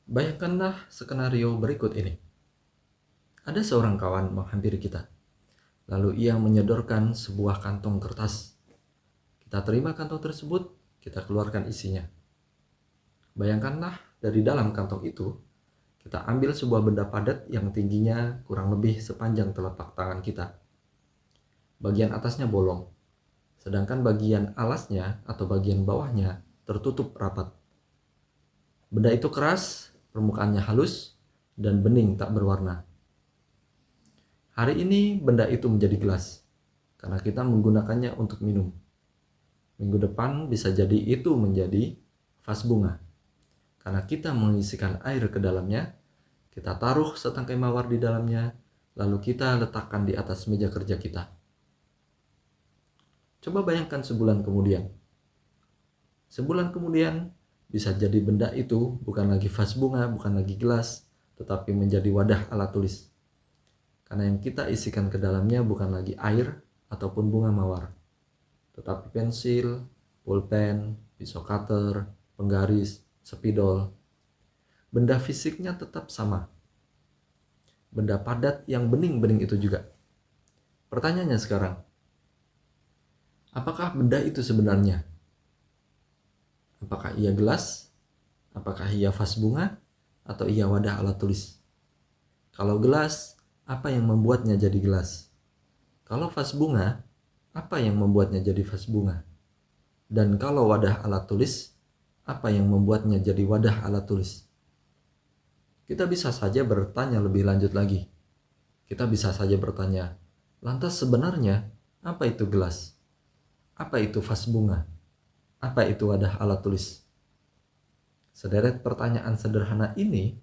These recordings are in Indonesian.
Bayangkanlah skenario berikut ini. Ada seorang kawan menghampiri kita. Lalu ia menyodorkan sebuah kantong kertas. Kita terima kantong tersebut, kita keluarkan isinya. Bayangkanlah dari dalam kantong itu, kita ambil sebuah benda padat yang tingginya kurang lebih sepanjang telapak tangan kita. Bagian atasnya bolong, sedangkan bagian alasnya atau bagian bawahnya tertutup rapat. Benda itu keras, permukaannya halus, dan bening tak berwarna. Hari ini benda itu menjadi gelas, karena kita menggunakannya untuk minum. Minggu depan bisa jadi itu menjadi vas bunga, karena kita mengisikan air ke dalamnya, kita taruh setangkai mawar di dalamnya, lalu kita letakkan di atas meja kerja kita. Coba bayangkan sebulan kemudian. Sebulan kemudian bisa jadi benda itu bukan lagi vas bunga, bukan lagi gelas, tetapi menjadi wadah alat tulis. Karena yang kita isikan ke dalamnya bukan lagi air ataupun bunga mawar, tetapi pensil, pulpen, pisau cutter, penggaris, spidol. Benda fisiknya tetap sama. Benda padat yang bening-bening itu juga. Pertanyaannya sekarang, apakah benda itu sebenarnya? Apakah ia gelas? Apakah ia vas bunga? Atau ia wadah alat tulis? Kalau gelas, apa yang membuatnya jadi gelas? Kalau vas bunga, apa yang membuatnya jadi vas bunga? Dan kalau wadah alat tulis, apa yang membuatnya jadi wadah alat tulis? Kita bisa saja bertanya lebih lanjut lagi. Kita bisa saja bertanya, lantas sebenarnya apa itu gelas? Apa itu vas bunga? Apa itu wadah alat tulis? Sederet pertanyaan sederhana ini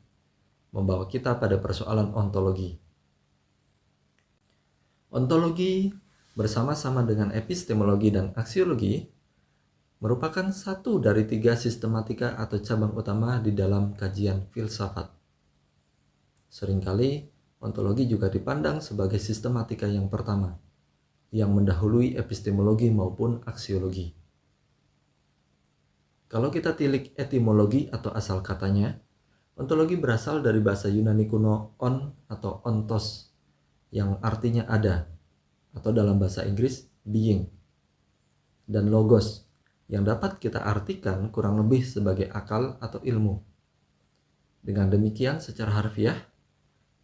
membawa kita pada persoalan ontologi. Ontologi bersama-sama dengan epistemologi dan aksiologi merupakan satu dari 3 sistematika atau cabang utama di dalam kajian filsafat. Seringkali ontologi juga dipandang sebagai sistematika yang pertama, yang mendahului epistemologi maupun aksiologi. Kalau kita tilik etimologi atau asal katanya, ontologi berasal dari bahasa Yunani kuno on atau ontos, yang artinya ada, atau dalam bahasa Inggris being, dan logos, yang dapat kita artikan kurang lebih sebagai akal atau ilmu. Dengan demikian, secara harfiah,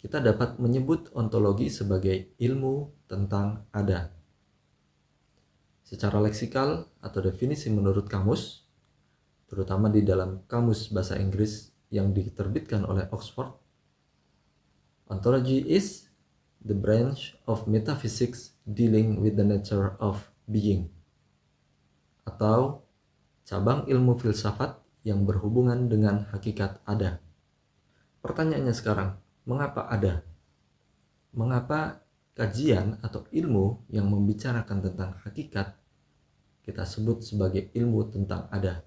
kita dapat menyebut ontologi sebagai ilmu tentang ada. Secara leksikal atau definisi menurut kamus, terutama di dalam kamus bahasa Inggris yang diterbitkan oleh Oxford, ontology is the branch of metaphysics dealing with the nature of being, atau cabang ilmu filsafat yang berhubungan dengan hakikat ada. Pertanyaannya sekarang, mengapa ada? Mengapa kajian atau ilmu yang membicarakan tentang hakikat kita sebut sebagai ilmu tentang ada?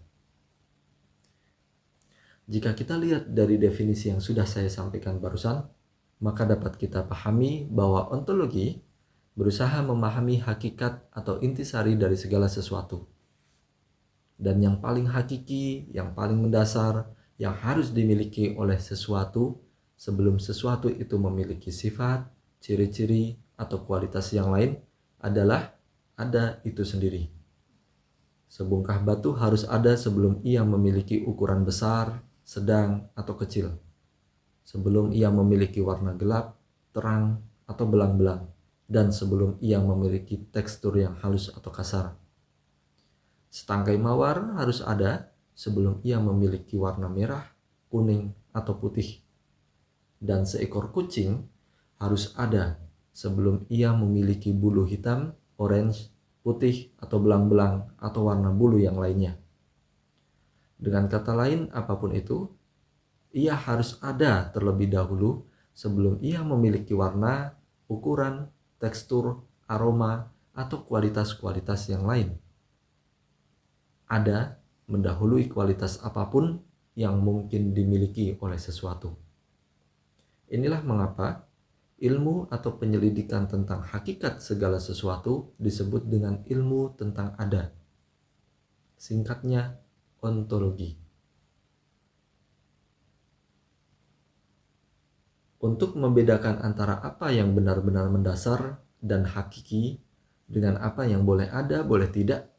Jika kita lihat dari definisi yang sudah saya sampaikan barusan, maka dapat kita pahami bahwa ontologi berusaha memahami hakikat atau intisari dari segala sesuatu. Dan yang paling hakiki, yang paling mendasar, yang harus dimiliki oleh sesuatu sebelum sesuatu itu memiliki sifat, ciri-ciri, atau kualitas yang lain adalah ada itu sendiri. Sebongkah batu harus ada sebelum ia memiliki ukuran besar, sedang, atau kecil. Sebelum ia memiliki warna gelap, terang, atau belang-belang, dan sebelum ia memiliki tekstur yang halus atau kasar. Setangkai mawar harus ada sebelum ia memiliki warna merah, kuning, atau putih. Dan seekor kucing harus ada sebelum ia memiliki bulu hitam, orange, putih, atau belang-belang, atau warna bulu yang lainnya. Dengan kata lain, apapun itu, ia harus ada terlebih dahulu sebelum ia memiliki warna, ukuran, tekstur, aroma, atau kualitas-kualitas yang lain. Ada mendahului kualitas apapun yang mungkin dimiliki oleh sesuatu. Inilah mengapa ilmu atau penyelidikan tentang hakikat segala sesuatu disebut dengan ilmu tentang ada. Singkatnya, ontologi. Untuk membedakan antara apa yang benar-benar mendasar dan hakiki dengan apa yang boleh ada, boleh tidak,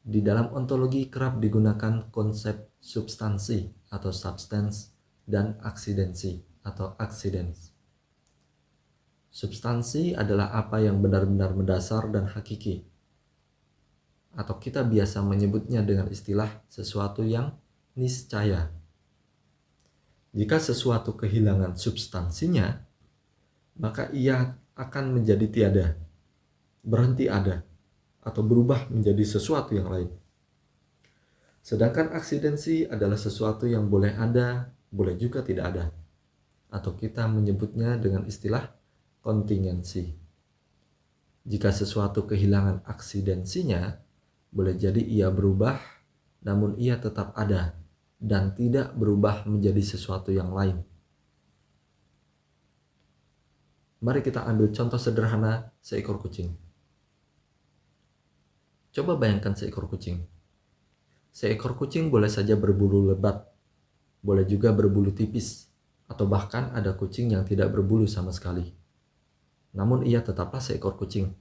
di dalam ontologi kerap digunakan konsep substansi atau substance dan aksidensi atau accidents. Substansi adalah apa yang benar-benar mendasar dan hakiki, atau kita biasa menyebutnya dengan istilah sesuatu yang niscaya. Jika sesuatu kehilangan substansinya, maka ia akan menjadi tiada, berhenti ada, atau berubah menjadi sesuatu yang lain. Sedangkan aksidensi adalah sesuatu yang boleh ada, boleh juga tidak ada, atau kita menyebutnya dengan istilah kontingensi. Jika sesuatu kehilangan aksidensinya, boleh jadi ia berubah, namun ia tetap ada dan tidak berubah menjadi sesuatu yang lain. Mari kita ambil contoh sederhana seekor kucing. Coba bayangkan seekor kucing. Seekor kucing boleh saja berbulu lebat, boleh juga berbulu tipis, atau bahkan ada kucing yang tidak berbulu sama sekali. Namun ia tetaplah seekor kucing.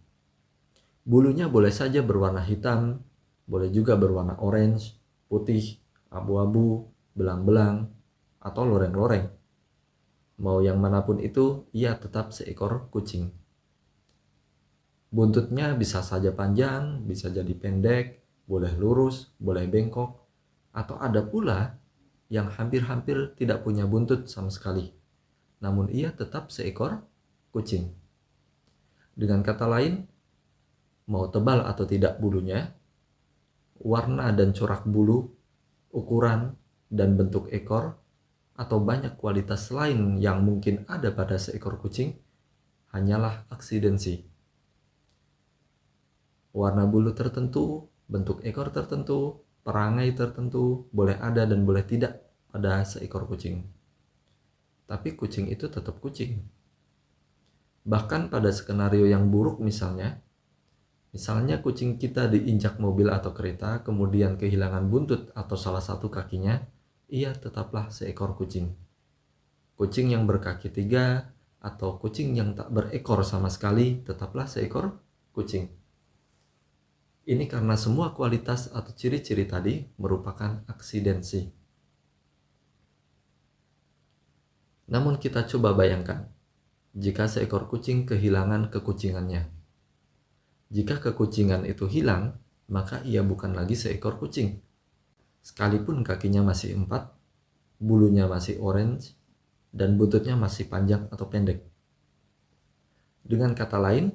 Bulunya boleh saja berwarna hitam, boleh juga berwarna orange, putih, abu-abu, belang-belang, atau loreng-loreng. Mau yang manapun itu, ia tetap seekor kucing. Buntutnya bisa saja panjang, bisa jadi pendek, boleh lurus, boleh bengkok, atau ada pula yang hampir-hampir tidak punya buntut sama sekali. Namun ia tetap seekor kucing. Dengan kata lain, mau tebal atau tidak bulunya, warna dan corak bulu, ukuran dan bentuk ekor, atau banyak kualitas lain yang mungkin ada pada seekor kucing, hanyalah aksidensi. Warna bulu tertentu, bentuk ekor tertentu, perangai tertentu boleh ada dan boleh tidak pada seekor kucing. Tapi kucing itu tetap kucing. Bahkan pada skenario yang buruk misalnya kucing kita diinjak mobil atau kereta, kemudian kehilangan buntut atau salah satu kakinya, ia tetaplah seekor kucing. Kucing yang berkaki 3 atau kucing yang tak berekor sama sekali, tetaplah seekor kucing. Ini karena semua kualitas atau ciri-ciri tadi merupakan aksidensi. Namun kita coba bayangkan, jika seekor kucing kehilangan kekucingannya. Jika kekucingan itu hilang, maka ia bukan lagi seekor kucing. Sekalipun kakinya masih 4, bulunya masih orange, dan buntutnya masih panjang atau pendek. Dengan kata lain,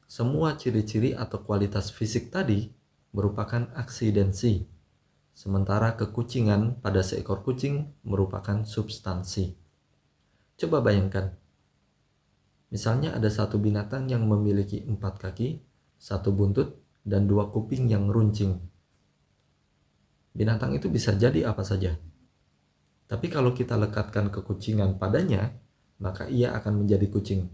semua ciri-ciri atau kualitas fisik tadi merupakan aksidensi, sementara kekucingan pada seekor kucing merupakan substansi. Coba bayangkan, misalnya ada satu binatang yang memiliki 4 kaki, 1 buntut, dan 2 kuping yang runcing. Binatang itu bisa jadi apa saja. Tapi kalau kita lekatkan kekucingan padanya, maka ia akan menjadi kucing.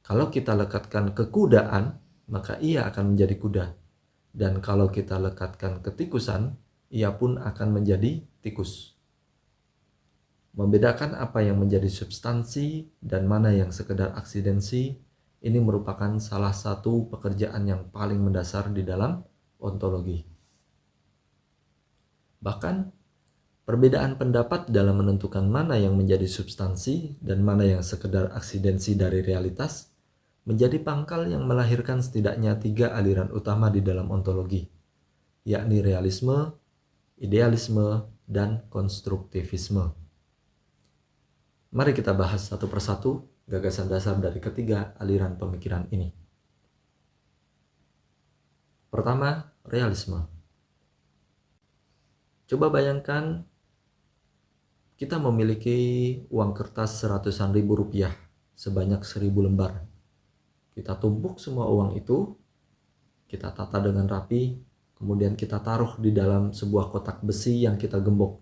Kalau kita lekatkan kekudaan, maka ia akan menjadi kuda. Dan kalau kita lekatkan ketikusan, ia pun akan menjadi tikus. Membedakan apa yang menjadi substansi dan mana yang sekedar aksidensi, ini merupakan salah satu pekerjaan yang paling mendasar di dalam ontologi. Bahkan, perbedaan pendapat dalam menentukan mana yang menjadi substansi dan mana yang sekedar aksidensi dari realitas menjadi pangkal yang melahirkan setidaknya 3 aliran utama di dalam ontologi, yakni realisme, idealisme, dan konstruktivisme. Mari kita bahas satu persatu gagasan dasar dari ketiga aliran pemikiran ini. Pertama, realisme. Coba bayangkan kita memiliki uang kertas seratusan ribu rupiah sebanyak 1000 lembar. Kita tumpuk semua uang itu, kita tata dengan rapi, kemudian kita taruh di dalam sebuah kotak besi yang kita gembok.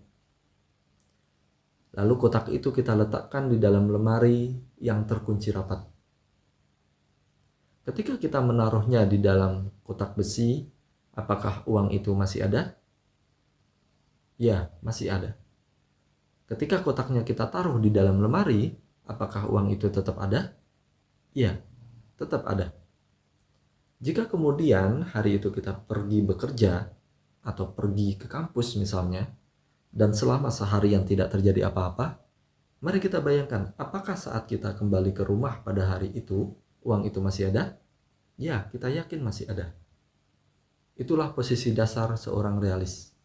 Lalu kotak itu kita letakkan di dalam lemari yang terkunci rapat. Ketika kita menaruhnya di dalam kotak besi, apakah uang itu masih ada? Ya, masih ada. Ketika kotaknya kita taruh di dalam lemari, apakah uang itu tetap ada? Iya, tetap ada. Jika kemudian hari itu kita pergi bekerja atau pergi ke kampus misalnya, dan selama seharian tidak terjadi apa-apa, mari kita bayangkan, apakah saat kita kembali ke rumah pada hari itu, uang itu masih ada? Ya, kita yakin masih ada. Itulah posisi dasar seorang realis.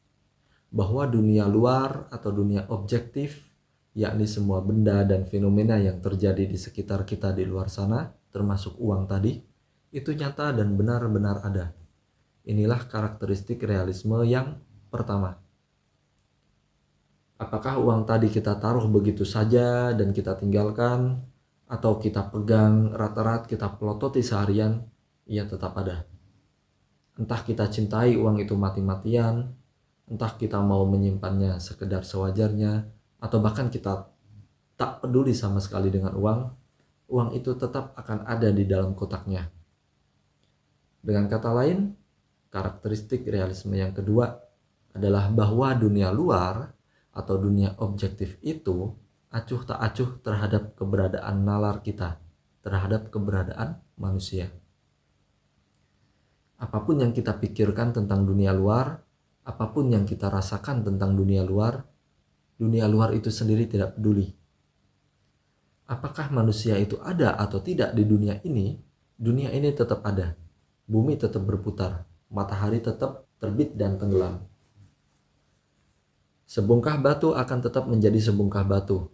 Bahwa dunia luar atau dunia objektif, yakni semua benda dan fenomena yang terjadi di sekitar kita di luar sana, termasuk uang tadi, itu nyata dan benar-benar ada. Inilah karakteristik realisme yang pertama. Apakah uang tadi kita taruh begitu saja dan kita tinggalkan, atau kita pegang erat-erat, kita pelototi seharian, ia tetap ada. Entah kita cintai uang itu mati-matian, entah kita mau menyimpannya sekedar sewajarnya, atau bahkan kita tak peduli sama sekali dengan uang itu tetap akan ada di dalam kotaknya. Dengan kata lain, karakteristik realisme yang kedua adalah bahwa dunia luar atau dunia objektif itu acuh tak acuh terhadap keberadaan nalar kita, terhadap keberadaan manusia. Apapun yang kita pikirkan tentang dunia luar, apapun yang kita rasakan tentang dunia luar itu sendiri tidak peduli. Apakah manusia itu ada atau tidak di dunia ini tetap ada. Bumi tetap berputar, matahari tetap terbit dan tenggelam. Sebongkah batu akan tetap menjadi sebongkah batu.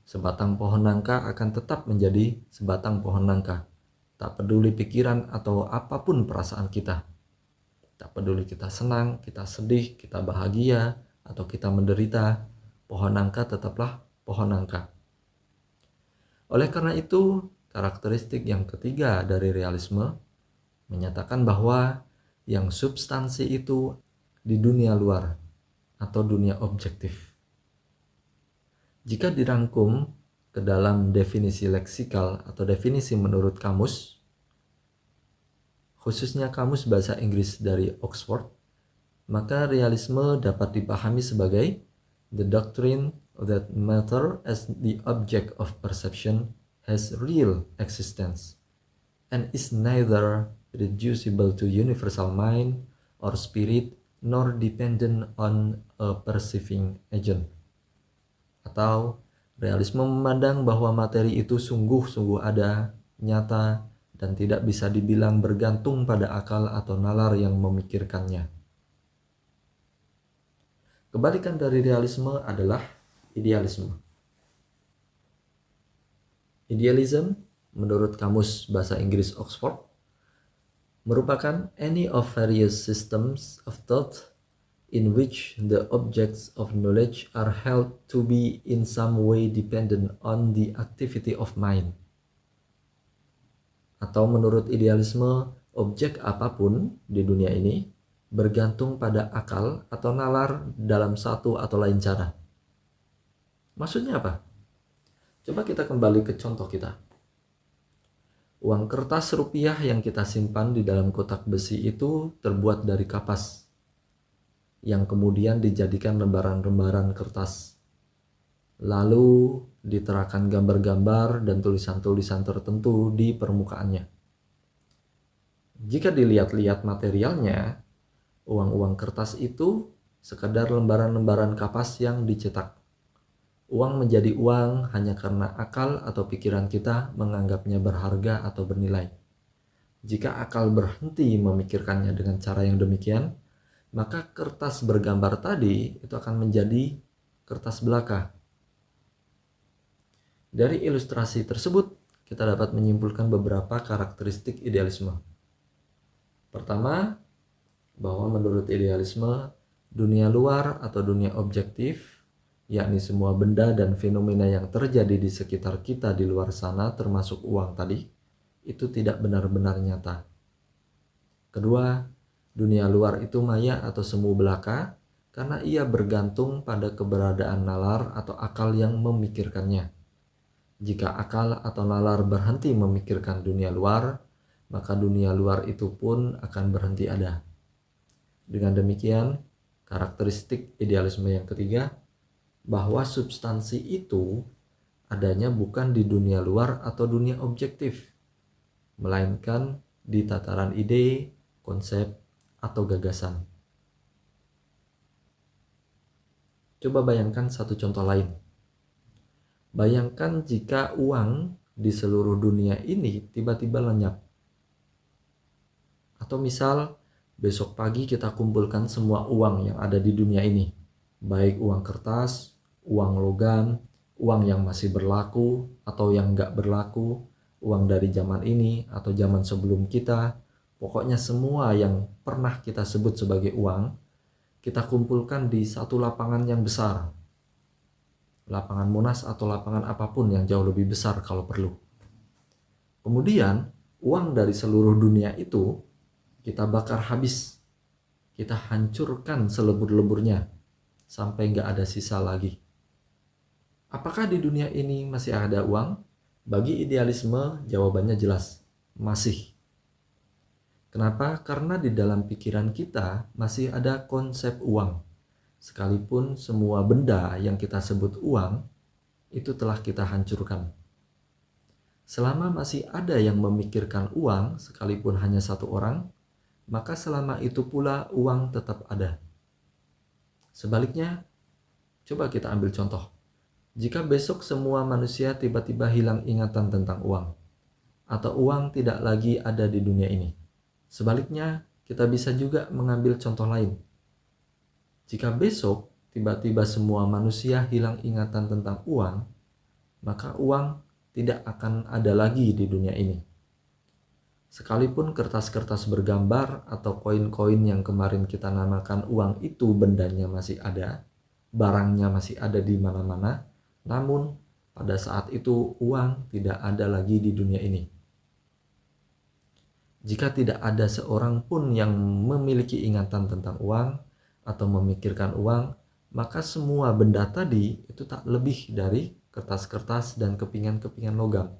Sebatang pohon nangka akan tetap menjadi sebatang pohon nangka. Tak peduli pikiran atau apapun perasaan kita. Tak peduli kita senang, kita sedih, kita bahagia, atau kita menderita, pohon nangka tetaplah pohon nangka. Oleh karena itu, karakteristik yang ketiga dari realisme menyatakan bahwa yang substansi itu di dunia luar atau dunia objektif. Jika dirangkum ke dalam definisi leksikal atau definisi menurut kamus, khususnya kamus bahasa Inggris dari Oxford, maka realisme dapat dipahami sebagai the doctrine that matter as the object of perception has real existence and is neither reducible to universal mind or spirit nor dependent on a perceiving agent. Atau realisme memandang bahwa materi itu sungguh-sungguh ada, nyata, dan tidak bisa dibilang bergantung pada akal atau nalar yang memikirkannya. Kebalikan dari realisme adalah idealisme. Idealism, menurut kamus bahasa Inggris Oxford, merupakan any of various systems of thought in which the objects of knowledge are held to be in some way dependent on the activity of mind. Atau menurut idealisme, objek apapun di dunia ini bergantung pada akal atau nalar dalam satu atau lain cara. Maksudnya apa? Coba kita kembali ke contoh kita. Uang kertas rupiah yang kita simpan di dalam kotak besi itu terbuat dari kapas, yang kemudian dijadikan lembaran-lembaran kertas. Lalu diterapkan gambar-gambar dan tulisan-tulisan tertentu di permukaannya. Jika dilihat-lihat materialnya, uang-uang kertas itu sekadar lembaran-lembaran kapas yang dicetak. Uang menjadi uang hanya karena akal atau pikiran kita menganggapnya berharga atau bernilai. Jika akal berhenti memikirkannya dengan cara yang demikian, maka kertas bergambar tadi itu akan menjadi kertas belaka. Dari ilustrasi tersebut, kita dapat menyimpulkan beberapa karakteristik idealisme. Pertama, bahwa menurut idealisme, dunia luar atau dunia objektif, yakni semua benda dan fenomena yang terjadi di sekitar kita di luar sana termasuk uang tadi, itu tidak benar-benar nyata. Kedua, dunia luar itu maya atau semu belaka karena ia bergantung pada keberadaan nalar atau akal yang memikirkannya. Jika akal atau nalar berhenti memikirkan dunia luar, maka dunia luar itu pun akan berhenti ada. Dengan demikian, karakteristik idealisme yang ketiga, bahwa substansi itu adanya bukan di dunia luar atau dunia objektif, melainkan di tataran ide, konsep, atau gagasan. Coba bayangkan satu contoh lain. Bayangkan jika uang di seluruh dunia ini tiba-tiba lenyap. Atau misal, besok pagi kita kumpulkan semua uang yang ada di dunia ini. Baik uang kertas, uang logam, uang yang masih berlaku atau yang nggak berlaku, uang dari zaman ini atau zaman sebelum kita, pokoknya semua yang pernah kita sebut sebagai uang, kita kumpulkan di satu lapangan yang besar. Lapangan Monas atau lapangan apapun yang jauh lebih besar kalau perlu. Kemudian, uang dari seluruh dunia itu kita bakar habis. Kita hancurkan selebur-leburnya sampai nggak ada sisa lagi. Apakah di dunia ini masih ada uang? Bagi idealisme, jawabannya jelas, masih. Kenapa? Karena di dalam pikiran kita masih ada konsep uang. Sekalipun semua benda yang kita sebut uang, itu telah kita hancurkan. Selama masih ada yang memikirkan uang, sekalipun hanya satu orang, maka selama itu pula uang tetap ada. Sebaliknya, coba kita ambil contoh. Jika besok semua manusia tiba-tiba hilang ingatan tentang uang, atau uang tidak lagi ada di dunia ini. Sebaliknya, kita bisa juga mengambil contoh lain. Jika besok tiba-tiba semua manusia hilang ingatan tentang uang, maka uang tidak akan ada lagi di dunia ini. Sekalipun kertas-kertas bergambar atau koin-koin yang kemarin kita namakan uang itu bendanya masih ada, barangnya masih ada di mana-mana, namun pada saat itu uang tidak ada lagi di dunia ini. Jika tidak ada seorang pun yang memiliki ingatan tentang uang atau memikirkan uang, maka semua benda tadi itu tak lebih dari kertas-kertas dan kepingan-kepingan logam.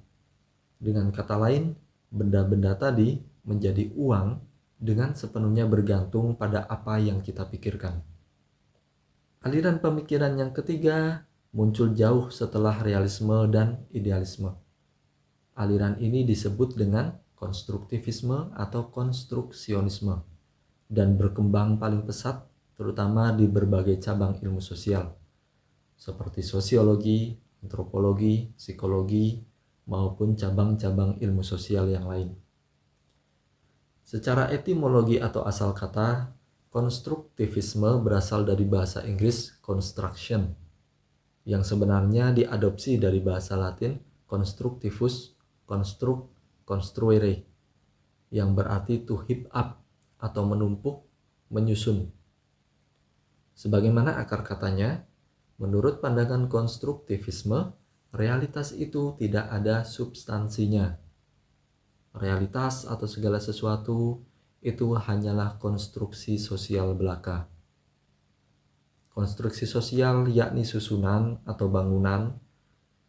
Dengan kata lain, benda-benda tadi menjadi uang dengan sepenuhnya bergantung pada apa yang kita pikirkan. Aliran pemikiran yang ketiga muncul jauh setelah realisme dan idealisme. Aliran ini disebut dengan konstruktivisme atau konstruksionisme dan berkembang paling pesat terutama di berbagai cabang ilmu sosial seperti sosiologi, antropologi, psikologi, maupun cabang-cabang ilmu sosial yang lain. Secara etimologi atau asal kata, konstruktivisme berasal dari bahasa Inggris construction, yang sebenarnya diadopsi dari bahasa Latin constructivus, construere, yang berarti to heap up atau menumpuk, menyusun. Sebagaimana akar katanya, menurut pandangan konstruktivisme, realitas itu tidak ada substansinya. Realitas atau segala sesuatu itu hanyalah konstruksi sosial belaka. Konstruksi sosial yakni susunan atau bangunan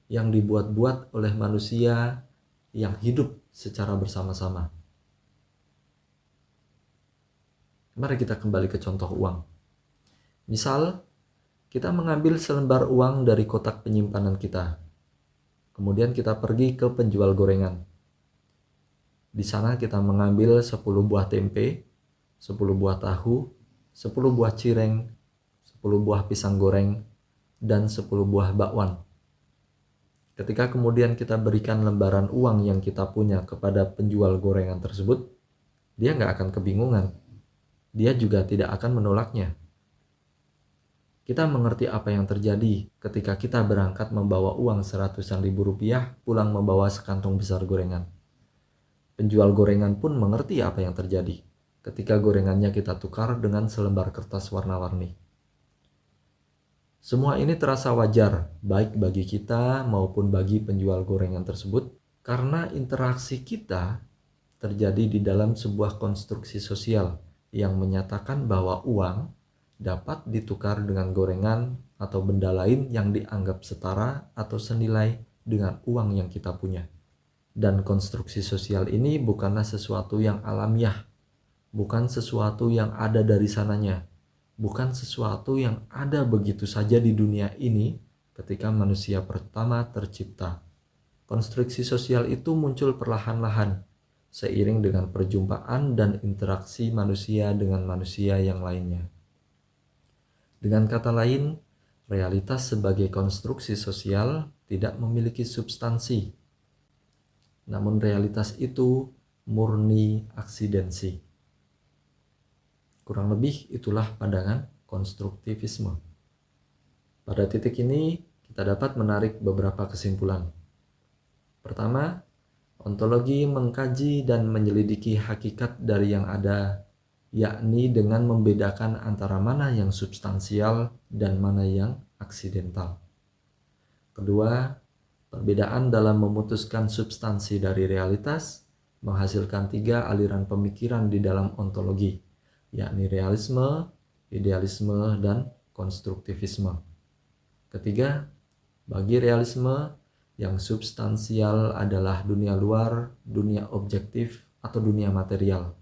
yang dibuat-buat oleh manusia yang hidup secara bersama-sama. Mari kita kembali ke contoh uang. Misal, kita mengambil selembar uang dari kotak penyimpanan kita. Kemudian kita pergi ke penjual gorengan. Di sana kita mengambil 10 buah tempe, 10 buah tahu, 10 buah cireng, 10 buah pisang goreng, dan 10 buah bakwan. Ketika kemudian kita berikan lembaran uang yang kita punya kepada penjual gorengan tersebut, dia nggak akan kebingungan. Dia juga tidak akan menolaknya. Kita mengerti apa yang terjadi ketika kita berangkat membawa uang seratusan ribu rupiah pulang membawa sekantong besar gorengan. Penjual gorengan pun mengerti apa yang terjadi ketika gorengannya kita tukar dengan selembar kertas warna-warni. Semua ini terasa wajar, baik bagi kita maupun bagi penjual gorengan tersebut, karena interaksi kita terjadi di dalam sebuah konstruksi sosial yang menyatakan bahwa uang dapat ditukar dengan gorengan atau benda lain yang dianggap setara atau senilai dengan uang yang kita punya. Dan konstruksi sosial ini bukanlah sesuatu yang alamiah, bukan sesuatu yang ada dari sananya, bukan sesuatu yang ada begitu saja di dunia ini ketika manusia pertama tercipta. Konstruksi sosial itu muncul perlahan-lahan, seiring dengan perjumpaan dan interaksi manusia dengan manusia yang lainnya. Dengan kata lain, realitas sebagai konstruksi sosial tidak memiliki substansi, namun realitas itu murni aksidensi. Kurang lebih itulah pandangan konstruktivisme. Pada titik ini, kita dapat menarik beberapa kesimpulan. Pertama, ontologi mengkaji dan menyelidiki hakikat dari yang ada, yakni dengan membedakan antara mana yang substansial dan mana yang aksidental. Kedua, perbedaan dalam memutuskan substansi dari realitas menghasilkan 3 aliran pemikiran di dalam ontologi, yakni realisme, idealisme, dan konstruktivisme. Ketiga, bagi realisme, yang substansial adalah dunia luar, dunia objektif, atau dunia material.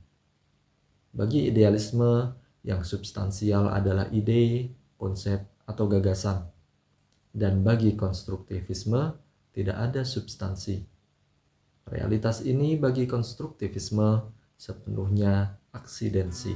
Bagi idealisme, yang substansial adalah ide, konsep, atau gagasan. Dan bagi konstruktivisme, tidak ada substansi. Realitas ini bagi konstruktivisme sepenuhnya aksidensi.